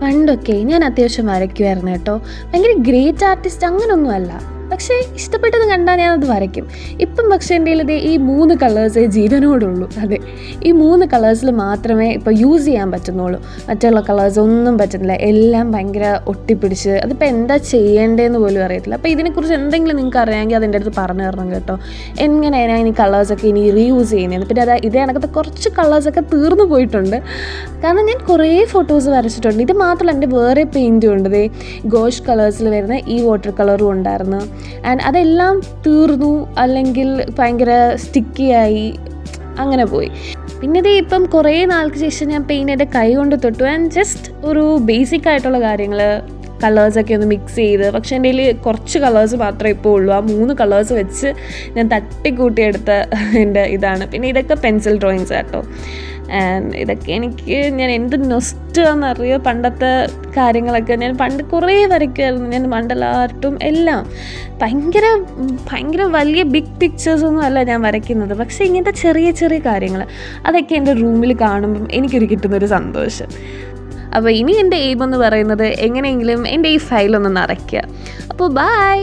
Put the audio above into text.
പണ്ടൊക്കെ ഞാൻ അത്യാവശ്യം വരയ്ക്കുമായിരുന്നു കേട്ടോ. ഭയങ്കര ഗ്രേറ്റ് ആർട്ടിസ്റ്റ് അങ്ങനെയൊന്നുമല്ല, പക്ഷേ ഇഷ്ടപ്പെട്ടത് കണ്ടാൽ ഞാനത് വരയ്ക്കും. ഇപ്പം പക്ഷേ എൻ്റെ കയ്യിൽ ഈ 3 കളേഴ്സേ ജീവനോടുള്ളൂ. അതെ, ഈ 3 കളേഴ്സിൽ മാത്രമേ ഇപ്പോൾ യൂസ് ചെയ്യാൻ പറ്റുന്നുള്ളൂ. മറ്റുള്ള കളേഴ്സ് ഒന്നും പറ്റുന്നില്ല, എല്ലാം ഭയങ്കര ഒട്ടിപ്പിടിച്ച്. അതിപ്പോൾ എന്താ ചെയ്യേണ്ടതെന്ന് പോലും അറിയത്തില്ല. അപ്പോൾ ഇതിനെക്കുറിച്ച് എന്തെങ്കിലും നിങ്ങൾക്ക് അറിയാമെങ്കിൽ അതെൻ്റെ അടുത്ത് പറഞ്ഞു തരണം കേട്ടോ. എങ്ങനെയാണ് ഇനി കളേഴ്സൊക്കെ ഇനി റീയൂസ് ചെയ്യുന്നത്. പിന്നെ ഇതേ കണക്കത്തെ കുറച്ച് കളേഴ്സൊക്കെ തീർന്നു പോയിട്ടുണ്ട്. കാരണം ഞാൻ കുറേ ഫോട്ടോസ് വരച്ചിട്ടുണ്ട്. ഇത് മാത്രമല്ല, എൻ്റെ വേറെ പെയിൻറ്റും ഉണ്ട്. ഗോഷ് കളേഴ്സിൽ വരുന്ന ഈ വാട്ടർ കളറും ഉണ്ടായിരുന്നു. ആൻഡ് അതെല്ലാം തീർന്നു, അല്ലെങ്കിൽ ഭയങ്കര സ്റ്റിക്കിയായി അങ്ങനെ പോയി. പിന്നെ ഇപ്പം കുറേ നാൾക്ക് ശേഷം ഞാൻ പെയിൻ്റ് എൻ്റെ കൈ കൊണ്ട് തൊട്ടു. ആൻഡ് ജസ്റ്റ് ഒരു ബേസിക് ആയിട്ടുള്ള കാര്യങ്ങൾ, കളേഴ്സൊക്കെ ഒന്ന് മിക്സ് ചെയ്ത്. പക്ഷേ എൻ്റെ കയ്യിൽ കുറച്ച് കളേഴ്സ് മാത്രമേ ഇപ്പോൾ ഉള്ളൂ. ആ 3 കളേഴ്സ് വെച്ച് ഞാൻ തട്ടിക്കൂട്ടിയെടുത്ത എൻ്റെ ഇതാണ്. പിന്നെ ഇതൊക്കെ പെൻസിൽ ഡ്രോയിങ്സ് കേട്ടോ. ആൻഡ് ഇതൊക്കെ ഞാൻ എന്ത് നൊസ്റ്റാന്നറിയോ. പണ്ടത്തെ കാര്യങ്ങളൊക്കെ ഞാൻ പണ്ട് കുറേ വരയ്ക്കുമായിരുന്നു. ഞാൻ മണ്ഡല ആർട്ടും എല്ലാം ഭയങ്കര വലിയ ബിഗ് പിക്ചേഴ്സൊന്നും അല്ല ഞാൻ വരയ്ക്കുന്നത്. പക്ഷേ ഇങ്ങനത്തെ ചെറിയ ചെറിയ കാര്യങ്ങൾ, അതൊക്കെ എൻ്റെ റൂമിൽ കാണുമ്പം എനിക്കൊരു കിട്ടുന്നൊരു സന്തോഷം. അപ്പോൾ ഇനി എൻ്റെ എയിം എന്ന് പറയുന്നത് എങ്ങനെയെങ്കിലും എൻ്റെ ഈ ഫയലൊന്ന് നിറയ്ക്കുക. അപ്പോൾ ബൈ.